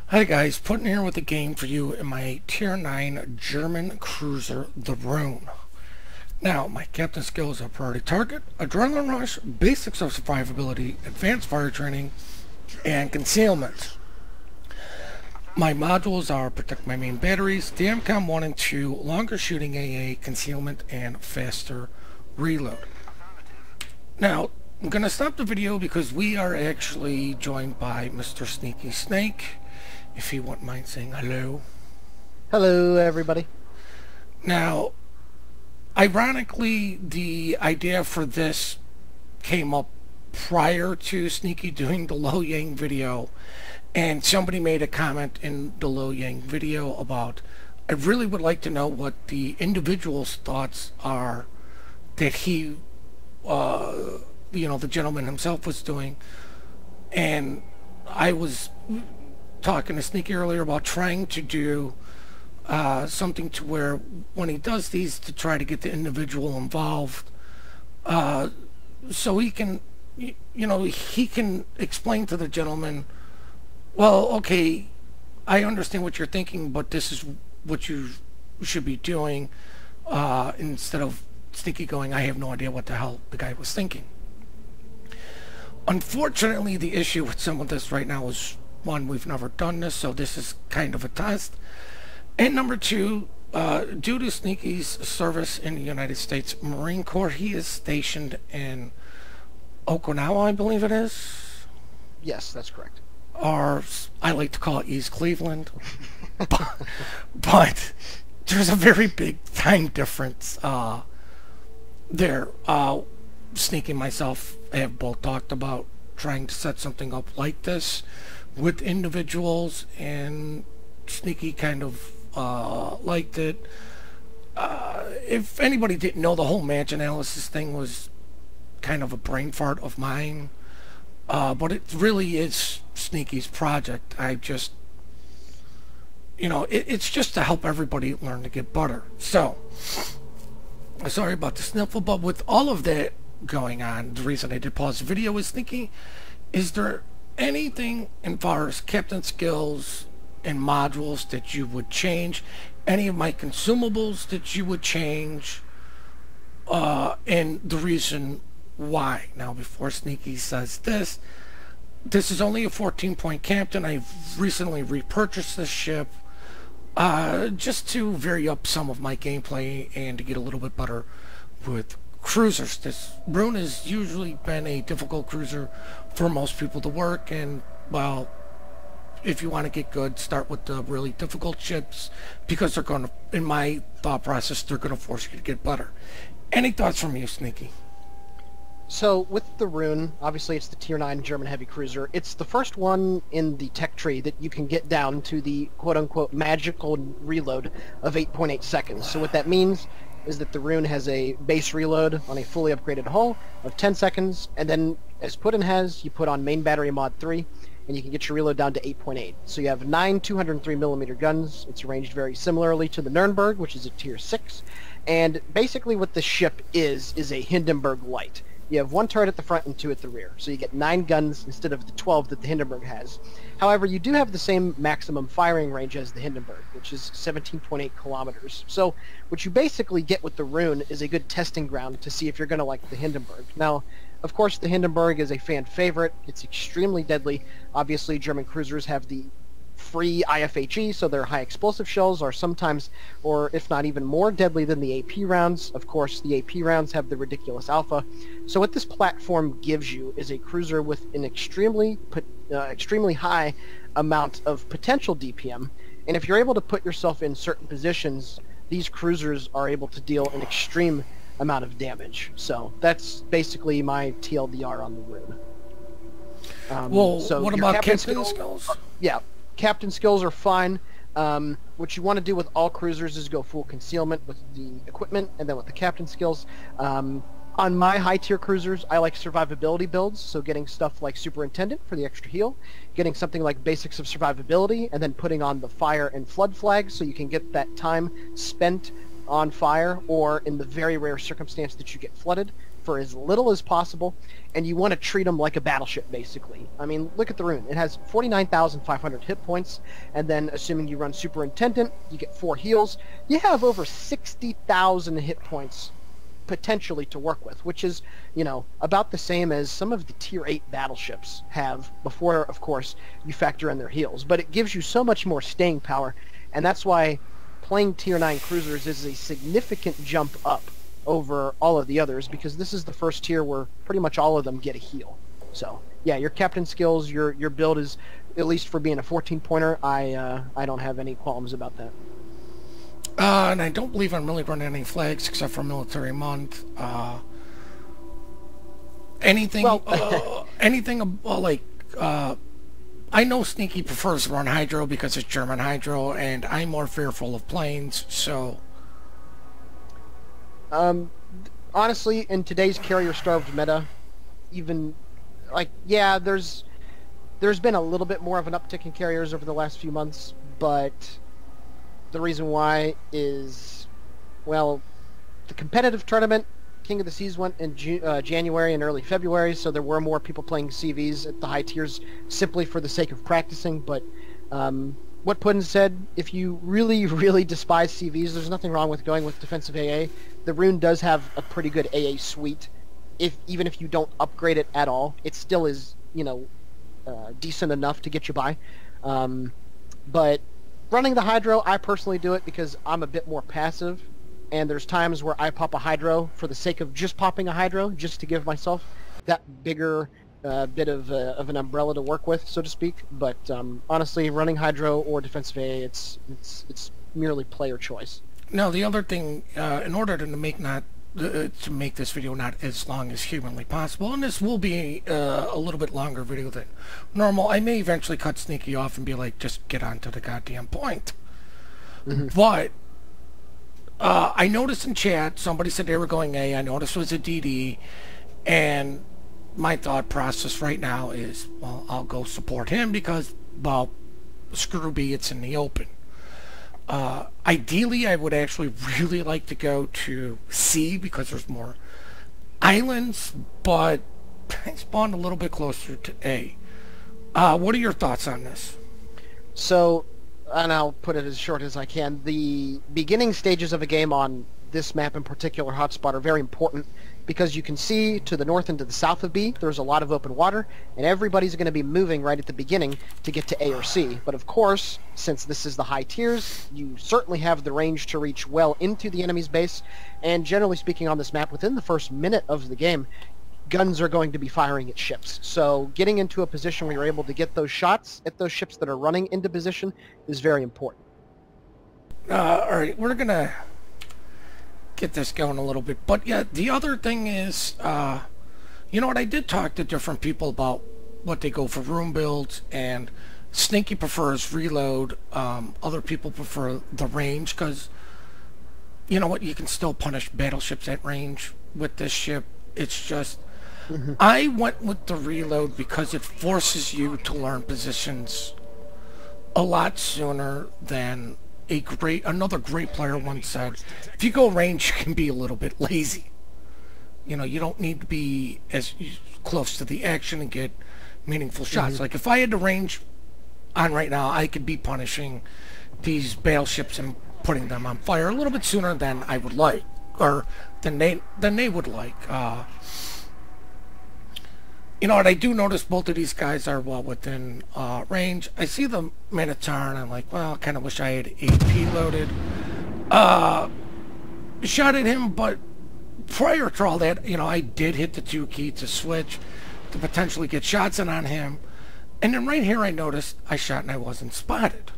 Hi guys, Puddin here with a game for you in my Tier 9 German cruiser, the Roon. Now, my captain skills are priority target, adrenaline rush, basics of survivability, advanced fire training, and concealment. My modules are protect my main batteries, DMCOM 1 and 2, longer shooting AA, concealment, and faster reload. Now, I'm going to stop the video because we are actually joined by Mr. SneakySnake. If you wouldn't mind saying hello. Hello, everybody. Now, ironically, the idea for this came up prior to Sneaky doing the Lo Yang video, and somebody made a comment in the Lo Yang video about, I really would like to know what the individual's thoughts are that he, the gentleman himself was doing, and I was talking to Sneaky earlier about trying to do something to where when he does these to try to get the individual involved, so he can, he can explain to the gentleman, well, okay, I understand what you're thinking, but this is what you should be doing, instead of Sneaky going, I have no idea what the hell the guy was thinking. Unfortunately, the issue with some of this right now is, one, we've never done this, so this is kind of a test. And number two, due to Sneaky's service in the United States Marine Corps, he is stationed in Okinawa, I believe it is. Yes, that's correct. Or I like to call it East Cleveland. but there's a very big time difference there. Sneaky and myself have both talked about trying to set something up like this with individuals, and Sneaky kind of liked it. If anybody didn't know, the whole match analysis thing was kind of a brain fart of mine, but it really is Sneaky's project. I just, it's just to help everybody learn to get better. So, sorry about the sniffle, but with all of that going on, the reason I did pause the video is Sneaky, is there anything as far as captain skills and modules that you would change? Any of my consumables that you would change? And the reason why. Now, before Sneaky says this is only a 14-point captain. I've recently repurchased this ship just to vary up some of my gameplay and to get a little bit better with cruisers. This Roon has usually been a difficult cruiser for most people to work, and well, if you want to get good, start with the really difficult ships, because they're going to, in my thought process, they're going to force you to get better. Any thoughts from you, Sneaky? So, with the Roon, obviously it's the Tier 9 German heavy cruiser. It's the first one in the tech tree that you can get down to the quote-unquote magical reload of 8.8 seconds. So what that means is that the Roon has a base reload on a fully upgraded hull of 10 seconds, and then, as Puddin has, you put on main battery mod 3, and you can get your reload down to 8.8. So you have 9 203mm guns. It's arranged very similarly to the Nuremberg, which is a Tier 6, and basically what the ship is a Hindenburg Light. You have one turret at the front and 2 at the rear, so you get 9 guns instead of the 12 that the Hindenburg has. However, you do have the same maximum firing range as the Hindenburg, which is 17.8 kilometers. So what you basically get with the Roon is a good testing ground to see if you're going to like the Hindenburg. Now, of course, the Hindenburg is a fan favorite. It's extremely deadly. Obviously, German cruisers have the free IFHE, so their high explosive shells are sometimes, or if not even more deadly than the AP rounds. Of course, the AP rounds have the ridiculous alpha. So what this platform gives you is a cruiser with an extremely high amount of potential DPM, and if you're able to put yourself in certain positions, these cruisers are able to deal an extreme amount of damage. So that's basically my TLDR on the Roon. Well, so what about captain skills? Yeah. Captain skills are fine. What you want to do with all cruisers is go full concealment with the equipment, and then with the captain skills. On my high-tier cruisers, I like survivability builds, so getting stuff like Superintendent for the extra heal, getting something like Basics of Survivability, and then putting on the Fire and Flood flags so you can get that time spent on fire, or in the very rare circumstance that you get flooded, for as little as possible, and you want to treat them like a battleship, basically. I mean, look at the Roon. It has 49,500 hit points, and then assuming you run Superintendent, you get 4 heals. You have over 60,000 hit points potentially to work with, which is, you know, about the same as some of the tier 8 battleships have before, of course, you factor in their heals. But it gives you so much more staying power, and that's why playing tier 9 cruisers is a significant jump up over all of the others, because this is the first tier where pretty much all of them get a heal. So yeah, your captain skills, your build is, at least for being a 14-pointer, I don't have any qualms about that. And I don't believe I'm really running any flags except for Military Month. Anything, well, anything like, I know Sneaky prefers to run Hydro because it's German Hydro, and I'm more fearful of planes, so... honestly, in today's carrier-starved meta, even, like, yeah, there's been a little bit more of an uptick in carriers over the last few months, but the reason why is, well, the competitive tournament, King of the Seas, went in January and early February, so there were more people playing CVs at the high tiers simply for the sake of practicing. But what Puddin said, if you really, really despise CVs, there's nothing wrong with going with defensive AA. The Roon does have a pretty good AA suite. Even if you don't upgrade it at all, it still is, you know, decent enough to get you by. But running the Hydro, I personally do it because I'm a bit more passive, and there's times where I pop a Hydro for the sake of just popping a Hydro, just to give myself that bigger bit of an umbrella to work with, so to speak. But honestly, running Hydro or defensive AA, it's merely player choice. Now, the other thing, in order to make this video not as long as humanly possible, and this will be a little bit longer video than normal, I may eventually cut Sneaky off and be like, just get on to the goddamn point. But I noticed in chat somebody said they were going A. I noticed it was a DD, and my thought process right now is, well, I'll go support him because, well, screw B, it's in the open. Ideally, I would actually really like to go to C because there's more islands, but I spawned a little bit closer to A. What are your thoughts on this? So, and I'll put it as short as I can, the beginning stages of a game on this map in particular, Hotspot, are very important because you can see to the north and to the south of B, there's a lot of open water, and everybody's going to be moving right at the beginning to get to A or C. But of course, since this is the high tiers, you certainly have the range to reach well into the enemy's base, and generally speaking on this map, within the first minute of the game, guns are going to be firing at ships. So getting into a position where you're able to get those shots at those ships that are running into position is very important. Alright, we're going to get this going a little bit. But yeah, the other thing is, you know what, I did talk to different people about what they go for room builds, and Sneaky prefers reload. Other people prefer the range because, you know what, you can still punish battleships at range with this ship. It's just, I went with the reload because it forces you to learn positions a lot sooner than another great player once said, if you go range, you can be a little bit lazy. You know, you don't need to be as close to the action and get meaningful shots. Like, if I had the range on right now, I could be punishing these battleships and putting them on fire a little bit sooner than I would like, or than they would like. You know what, I do notice both of these guys are well within range. I see the Minotaur and I'm like, well, I kind of wish I had AP loaded. Shot at him, but prior to all that, you know, I did hit the 2 key to switch to potentially get shots in on him. And then right here I noticed I shot and I wasn't spotted.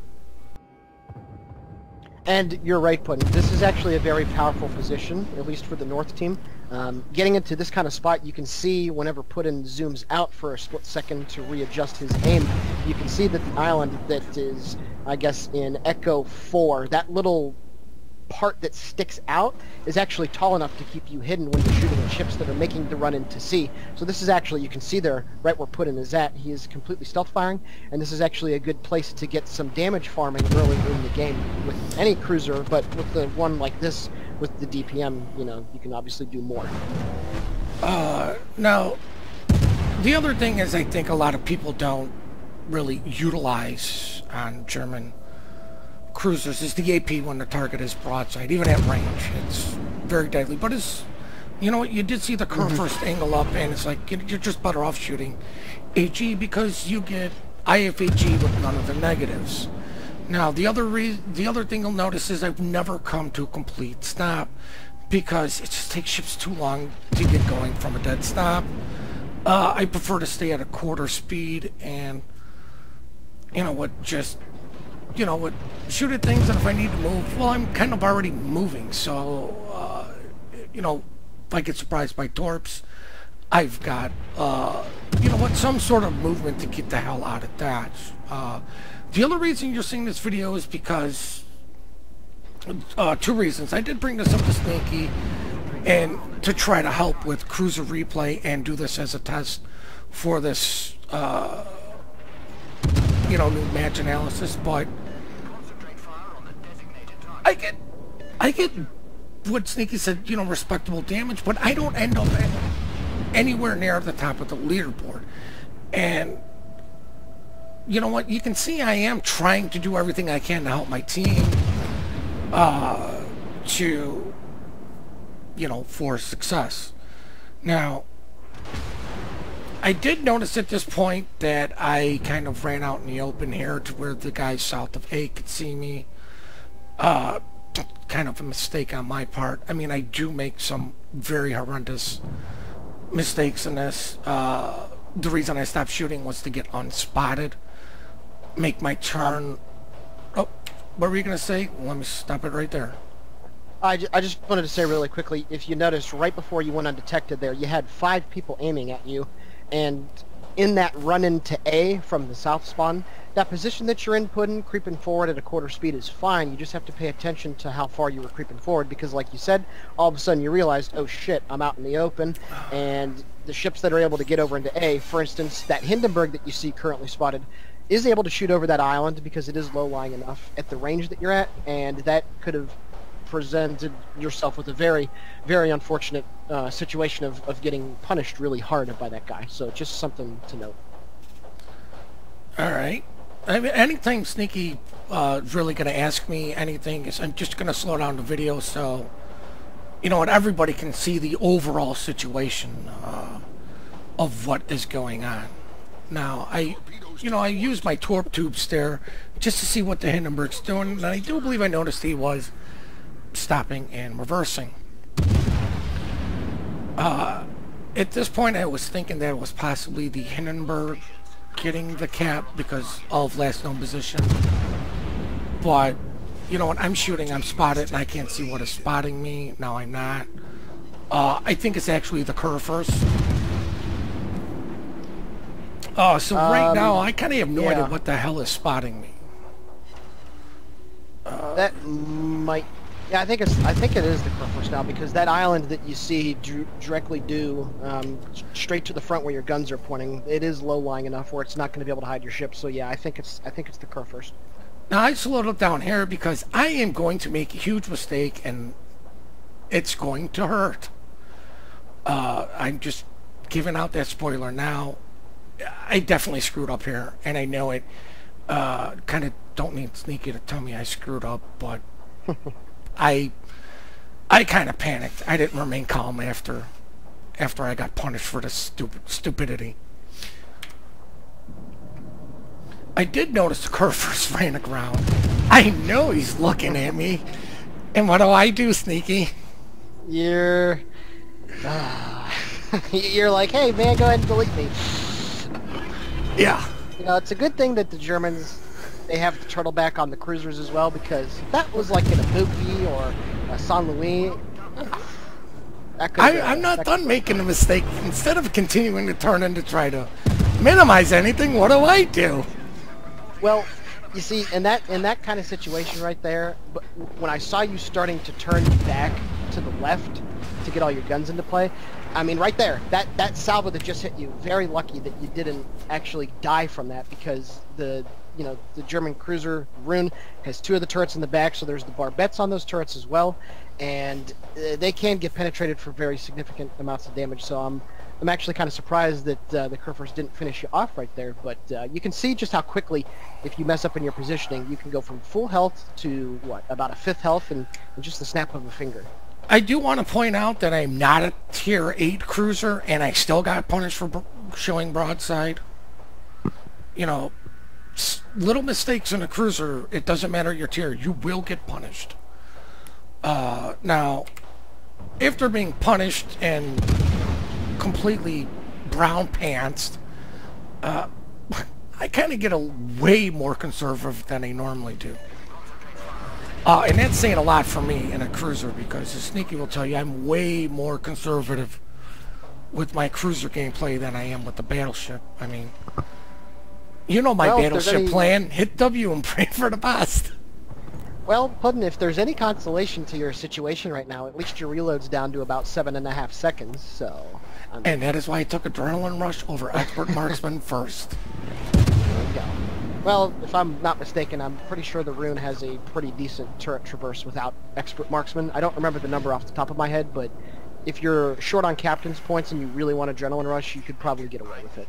And you're right, Puddin. This is actually a very powerful position, at least for the North team. Getting into this kind of spot, you can see whenever Puddin zooms out for a split second to readjust his aim, you can see that the island that is, I guess, in Echo 4, that little part that sticks out is actually tall enough to keep you hidden when you're shooting at ships that are making the run into sea. So this is actually, you can see there, right where Puddin is at, he is completely stealth firing, and this is actually a good place to get some damage farming early in the game with any cruiser, but with the one like this, with the DPM, you know, you can obviously do more. Now, the other thing is I think a lot of people don't really utilize on German cruisers is the AP when the target is broadside. Even at range, it's very deadly. But it's, you know what, you did see the curve first angle up, and it's like you're just better off shooting AG because you get IFAG with none of the negatives. Now, the other thing you'll notice is I've never come to a complete stop because it just takes ships too long to get going from a dead stop. I prefer to stay at a quarter speed and, you know what, just, you know what, shoot at things, and if I need to move, well, I'm kind of already moving, so, you know, if I get surprised by torps, I've got, you know what, some sort of movement to get the hell out of that. The other reason you're seeing this video is because, two reasons. I did bring this up to Sneaky and to try to help with cruiser replay and do this as a test for this, you know, new match analysis, but I get what Sneaky said, you know, respectable damage, but I don't end up anywhere near the top of the leaderboard. And you know what, you can see I am trying to do everything I can to help my team to, you know, for success. Now, I did notice at this point that I kind of ran out in the open here to where the guys south of A could see me. Kind of a mistake on my part. I mean, I do make some very horrendous mistakes in this. The reason I stopped shooting was to get unspotted, make my turn. Oh, what were you going to say? Let me stop it right there. I just wanted to say really quickly, if you noticed, right before you went undetected there, you had 5 people aiming at you, and in that run into A from the south spawn, that position that you're in, Puddin, creeping forward at a quarter speed is fine. You just have to pay attention to how far you were creeping forward, because like you said, all of a sudden you realized, oh shit, I'm out in the open, and the ships that are able to get over into A, for instance, that Hindenburg that you see currently spotted, is able to shoot over that island because it is low-lying enough at the range that you're at, and that could have presented yourself with a very, very unfortunate situation of getting punished really hard by that guy. So just something to note. All right. I mean, anytime Sneaky is really going to ask me anything, I'm just going to slow down the video so, you know what, everybody can see the overall situation of what is going on. Now, I used my torp tubes there just to see what the Hindenburg's doing, and I do believe I noticed he was stopping and reversing. At this point, I was thinking that it was possibly the Hindenburg getting the cap because of last known position. But, you know what, I'm shooting, I'm spotted, and I can't see what is spotting me. No, I'm not. I think it's actually the curve first. So right now, I kind of have no idea what the hell is spotting me. That might... Yeah, I think it is the curve first now, because that island that you see directly due straight to the front where your guns are pointing, it is low-lying enough where it's not going to be able to hide your ship. So yeah, I think it's the curve first. Now I slowed it down here because I am going to make a huge mistake and it's going to hurt. I'm just giving out that spoiler now. I definitely screwed up here, and I know it. Kind of don't need Sneaky to tell me I screwed up, but I kind of panicked. I didn't remain calm after I got punished for this stupidity. I did notice the curve first ran aground. I know he's looking at me. And what do, Sneaky? You're like, hey man, go ahead and delete me. Yeah. You know, it's a good thing that the Germans, they have the turtleback on the cruisers as well, because that was like in a Buki or a San Luis. I'm not done making a mistake. Instead of continuing to turn and to try to minimize anything, what do? Well, you see, in that kind of situation right there, but when I saw you starting to turn back to the left to get all your guns into play, I mean, right there, that salvo that just hit you, very lucky that you didn't actually die from that, because you know, the German cruiser Roon has 2 of the turrets in the back, so there's the barbettes on those turrets as well, and they can get penetrated for very significant amounts of damage. So I'm actually kind of surprised that the Kerfers didn't finish you off right there. But you can see just how quickly, if you mess up in your positioning, you can go from full health to what, about a 5th health in just the snap of a finger. I do want to point out that I'm not a tier 8 cruiser, and I still got punished for showing broadside. You know, little mistakes in a cruiser, it doesn't matter your tier, you will get punished. Now, if they're being punished and completely brown pantsed, I kind of get a way more conservative than I normally do. And that's saying a lot for me in a cruiser, because the Sneaky will tell you I'm way more conservative with my cruiser gameplay than I am with the battleship. I mean, you know my battleship plan. Hit W and pray for the best. Well, Puddin, if there's any consolation to your situation right now, at least your reload's down to about 7.5 seconds, so... And that is why I took Adrenaline Rush over Expert Marksman first. There we go. Well, if I'm not mistaken, I'm pretty sure the Roon has a pretty decent turret traverse without Expert Marksman. I don't remember the number off the top of my head, but if you're short on captain's points and you really want Adrenaline Rush, you could probably get away with it.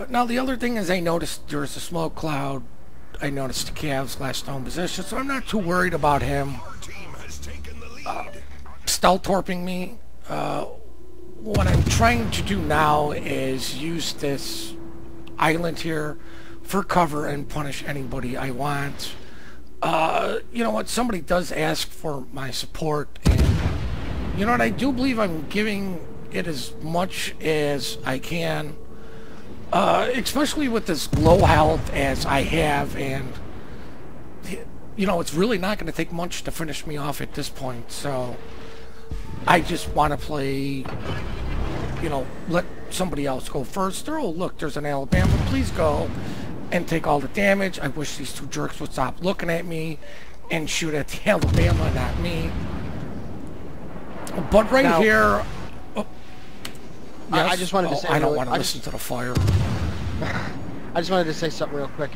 Now, the other thing is I noticed there was a smoke cloud. I noticed the Cavs last known position, so I'm not too worried about him stealth torping me. What I'm trying to do now is use this island here for cover and punish anybody I want. You know what, somebody does ask for my support, and you know what, I do believe I'm giving it as much as I can, especially with this low health as I have, and you know, it's really not going to take much to finish me off at this point, so I just want to play, you know, let somebody else go first. Oh, look, there's an Alabama. Please go and take all the damage. I wish these 2 jerks would stop looking at me and shoot at the Alabama, not me. But right now, here... Oh, yes? I just wanted to say... I don't want to listen to the fire. I just wanted to say something real quick.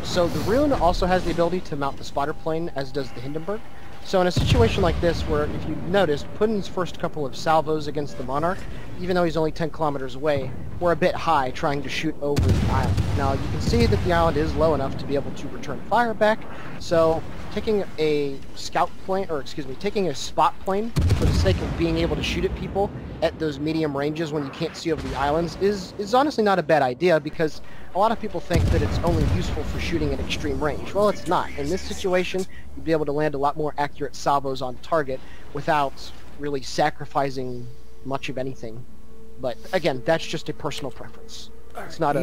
So the Roon also has the ability to mount the spotter plane, as does the Hindenburg. So in a situation like this, where if you noticed, Puddin's first couple of salvos against the Monarch, even though he's only 10 kilometers away, were a bit high trying to shoot over the island. Now you can see that the island is low enough to be able to return fire back, so taking a scout plane, or excuse me, taking a spot plane for the sake of being able to shoot at people at those medium ranges when you can't see over the islands is honestly not a bad idea, because a lot of people think that it's only useful for shooting at extreme range. Well, it's not. In this situation, you'd be able to land a lot more accurate salvos on target without really sacrificing much of anything. But again, that's just a personal preference. It's not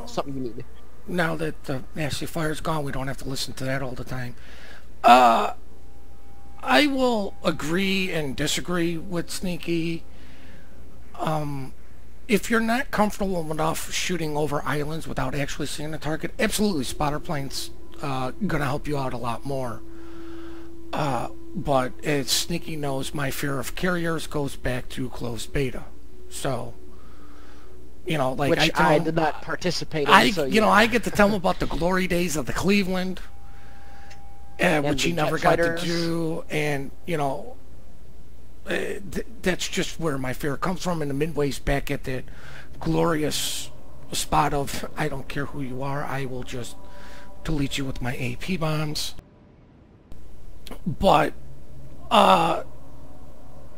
something you need. Now that the nasty fire's gone, we don't have to listen to that all the time. I will agree and disagree with Sneaky. If you're not comfortable enough shooting over islands without actually seeing the target, absolutely, spotter plane's gonna help you out a lot more. But as Sneaky knows, my fear of carriers goes back to closed beta. So, you know, like which I did not participate in. You know, I get to tell him about the glory days of the Cleveland, which he never got to do, and you know, that's just where my fear comes from. And the Midway's back at that glorious spot of, I don't care who you are, I will just delete you with my AP bombs. But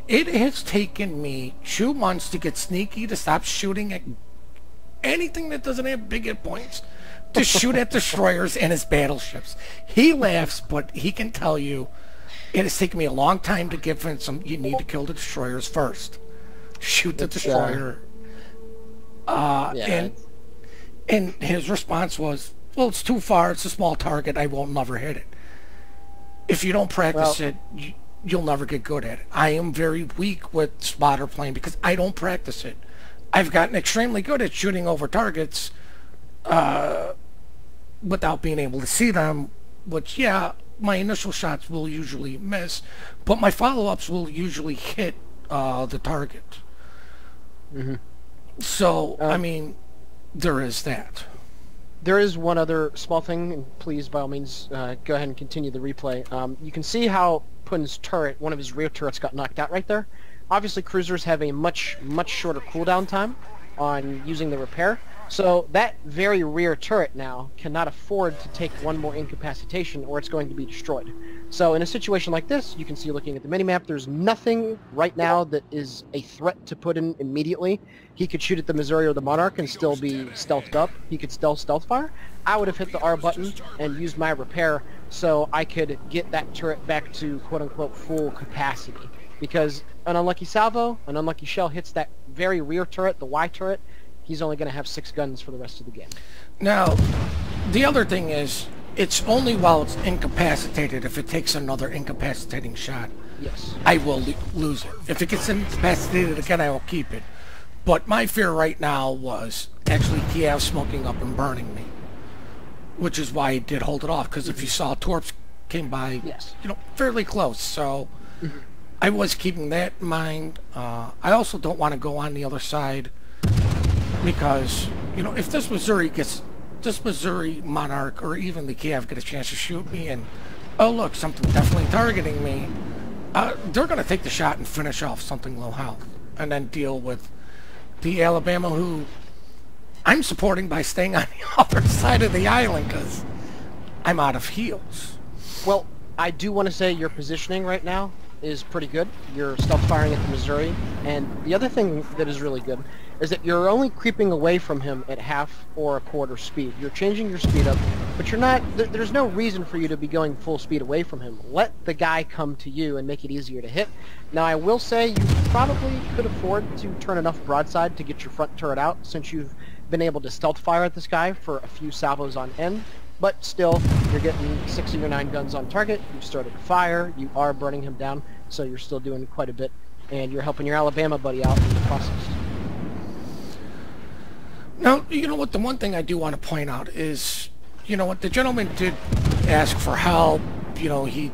it has taken me 2 months to get Sneaky to stop shooting at anything that doesn't have big hit points, to shoot at destroyers and his battleships. He laughs, but he can tell you it has taken me a long time to give him some, you need to kill the destroyers first. Shoot the destroyer. And his response was, well, it's too far, it's a small target, I won't never hit it. If you don't practice it, you'll never get good at it. I am very weak with spotter plane because I don't practice it. I've gotten extremely good at shooting over targets without being able to see them, which, yeah, my initial shots will usually miss, but my follow-ups will usually hit the target. Mm-hmm. So, I mean, there is that. There is one other small thing, and please, by all means, go ahead and continue the replay. You can see how Puddin's turret, one of his rear turrets, got knocked out right there. Obviously, cruisers have a much shorter cooldown time on using the repair, so that very rear turret now cannot afford to take one more incapacitation or it's going to be destroyed. So in a situation like this, you can see looking at the minimap, there's nothing right now that is a threat to Puddin immediately. He could shoot at the Missouri or the Monarch and still be stealthed up. He could still stealth fire. I would have hit the R button and used my repair so I could get that turret back to quote-unquote full capacity. Because an unlucky salvo, an unlucky shell hits that very rear turret, the Y turret, he's only going to have 6 guns for the rest of the game. Now, the other thing is, it's only while it's incapacitated. If it takes another incapacitating shot, yes, I will lose it. If it gets incapacitated again, I will keep it. But my fear right now was actually Kiev smoking up and burning me, which is why I did hold it off. Because if you saw, Torps came by, yes, you know, fairly close. So I was keeping that in mind. I also don't want to go on the other side because, you know, if this Missouri Monarch or even the Kiev get a chance to shoot me and, oh look, something definitely targeting me, they're going to take the shot and finish off something low health and then deal with the Alabama, who I'm supporting by staying on the other side of the island because I'm out of heals. Well, I do want to say your positioning right now is pretty good. You're stealth firing at the Missouri, and the other thing that is really good is that you're only creeping away from him at half or a quarter speed. You're changing your speed up, but you're not, there's no reason for you to be going full speed away from him. Let the guy come to you and make it easier to hit. Now, I will say you probably could afford to turn enough broadside to get your front turret out, since you've been able to stealth fire at this guy for a few salvos on end. But still, you're getting 6 of your 9 guns on target, you've started to fire, you are burning him down, so you're still doing quite a bit, and you're helping your Alabama buddy out in the process. Now, you know what, the one thing I do want to point out is, you know what, the gentleman did ask for help. You know, he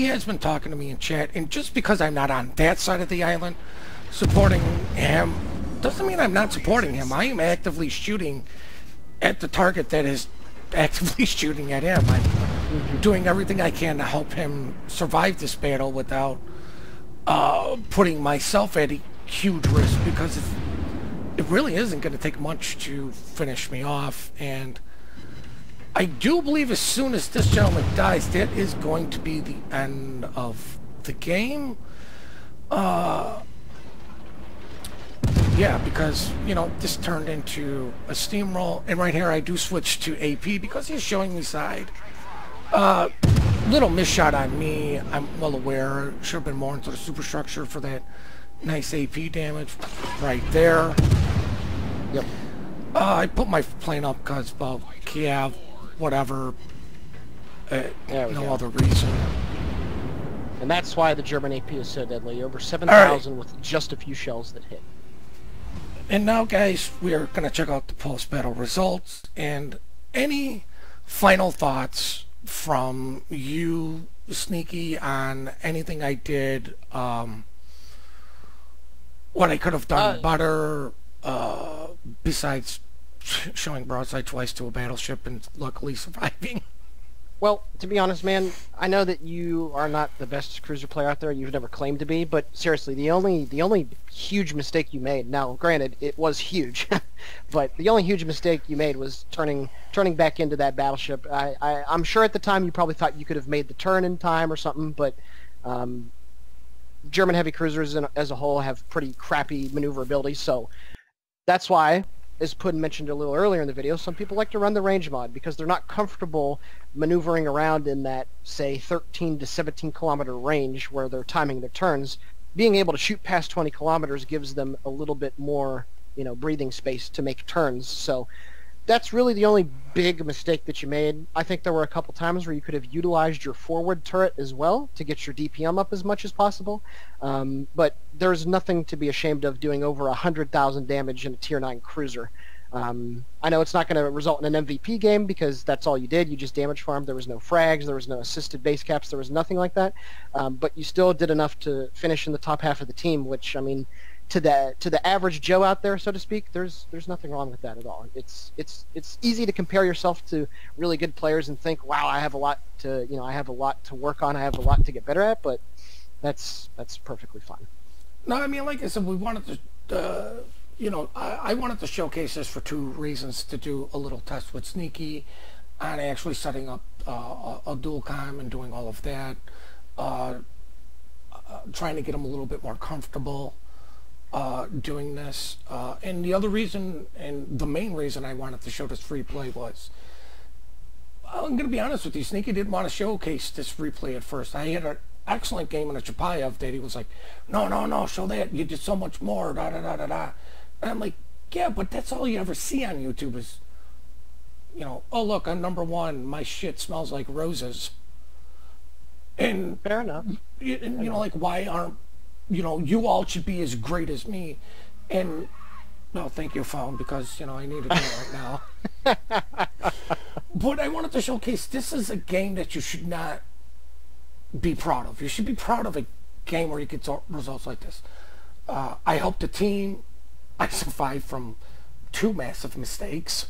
has been talking to me in chat, and just because I'm not on that side of the island supporting him doesn't mean I'm not supporting him. I am actively shooting at the target that is actively shooting at him. I'm doing everything I can to help him survive this battle without putting myself at a huge risk, because it really isn't going to take much to finish me off. And I do believe as soon as this gentleman dies, that is going to be the end of the game. Yeah, because, you know, this turned into a steamroll, and right here I do switch to AP because he's showing me side. Little miss shot on me, I'm well aware. Should have been more into the superstructure for that nice AP damage right there. Yep. I put my plane up because, well, Kiev, whatever, no other reason. And that's why the German AP is so deadly. Over 7,000 with just a few shells that hit. And now, guys, we are going to check out the post-battle results. And any final thoughts from you, Sneaky, on anything I did, what I could have done better, besides showing broadside twice to a battleship and luckily surviving? Well, to be honest, man, I know that you are not the best cruiser player out there. You've never claimed to be, but seriously, the only huge mistake you made. Now, granted, it was huge, but the only huge mistake you made was turning back into that battleship. I'm sure at the time you probably thought you could have made the turn in time or something, but German heavy cruisers as a whole have pretty crappy maneuverability, so that's why, as Puddin mentioned a little earlier in the video, some people like to run the range mod because they're not comfortable maneuvering around in that, say, 13 to 17 kilometer range where they're timing their turns. Being able to shoot past 20 kilometers gives them a little bit more, you know, breathing space to make turns. So that's really the only big mistake that you made. I think there were a couple times where you could have utilized your forward turret as well to get your DPM up as much as possible. But there's nothing to be ashamed of doing over 100,000 damage in a Tier 9 cruiser. I know it's not going to result in an MVP game because that's all you did. You just damage farmed. There was no frags. There was no assisted base caps. There was nothing like that. But you still did enough to finish in the top half of the team, which, I mean, to the average Joe out there, so to speak, there's nothing wrong with that at all. It's easy to compare yourself to really good players and think, wow, I have a lot to work on, I have a lot to get better at, but that's perfectly fine. No, I mean, like I said, we wanted to, I wanted to showcase this for 2 reasons: to do a little test with Sneaky on actually setting up a dual cam and doing all of that, trying to get him a little bit more comfortable doing this. And the other reason, and the main reason I wanted to show this free play was, I'm going to be honest with you, Sneaky didn't want to showcase this free play at first. I had an excellent game in a Chapayev that he was like, no, show that, you did so much more, da-da-da-da-da. And I'm like, yeah, but that's all you ever see on YouTube is, oh, look, I'm #1, my shit smells like roses. And fair enough. Like, why aren't, you all should be as great as me. And, no, thank you, phone, because, I need to do it right now. But I wanted to showcase, this is a game that you should not be proud of. You should be proud of a game where you get results like this. I helped the team. I survived from 2 massive mistakes,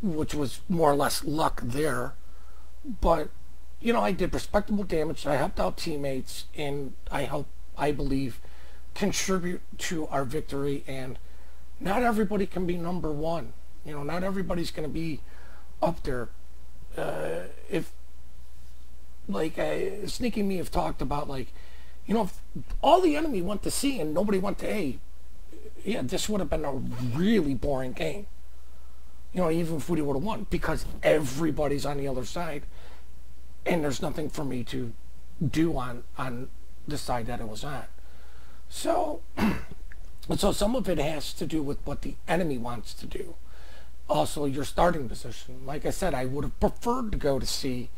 which was more or less luck there. But, I did respectable damage. I helped out teammates, and I believe, contribute to our victory. And not everybody can be #1. Not everybody's going to be up there. If, like, Sneaky and me have talked about, like, if all the enemy went to C and nobody went to A, yeah, this would have been a really boring game. Even if we would have won, because everybody's on the other side, and there's nothing for me to do on the side that it was on. So, some of it has to do with what the enemy wants to do. Also, your starting position. Like I said, I would have preferred to go to C,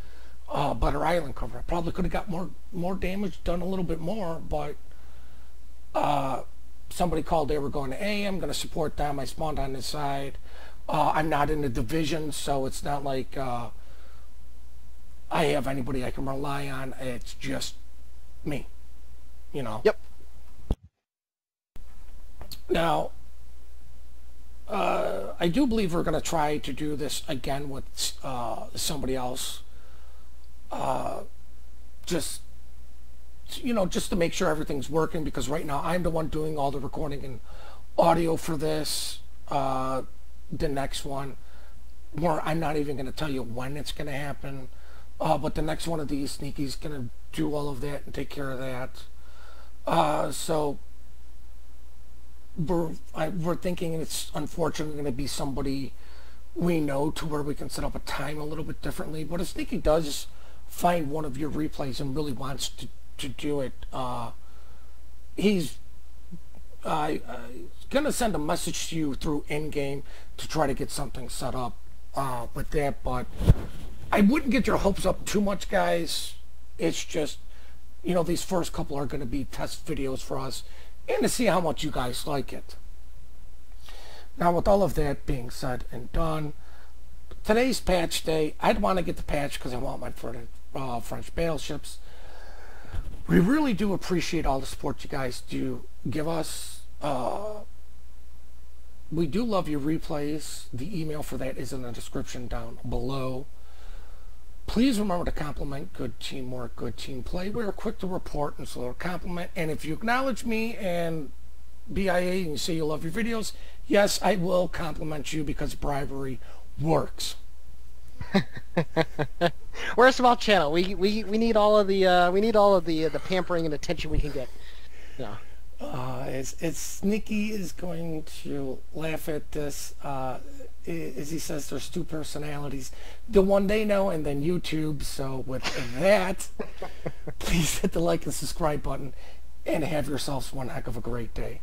Butter Island cover. I probably could have got more damage, done a little bit more, but somebody called they were going to A. I'm going to support them. I spawned on this side. I'm not in the division, so it's not like I have anybody I can rely on. It's just me, Yep. Now, I do believe we're going to try to do this again with somebody else. Just to make sure everything's working, because right now I'm the one doing all the recording and audio for this. The next one, I'm not even going to tell you when it's going to happen, but the next one of these, Sneaky's going to do all of that and take care of that. So we're thinking it's unfortunately going to be somebody we know, to where we can set up a time a little bit differently. But if Sneaky does find one of your replays and really wants to do it, he's going to send a message to you through in-game to try to get something set up with that. But I wouldn't get your hopes up too much, guys. It's just, these first couple are going to be test videos for us, and to see how much you guys like it. Now, with all of that being said and done, today's patch day. I'd want to get the patch because I want my French battleships. We really do appreciate all the support you guys do give us. We do love your replays. The email for that is in the description down below. Please remember to compliment good teamwork, good team play. We are quick to report and slow to compliment. And if you acknowledge me and BIA and you say you love your videos, yes, I will compliment you, because bribery works. We're a small channel. We need all of the pampering and attention we can get. Yeah. It's Sneaky is going to laugh at this. As he says, there's 2 personalities. The one they know, and then YouTube. So with that, please hit the like and subscribe button, and have yourselves one heck of a great day.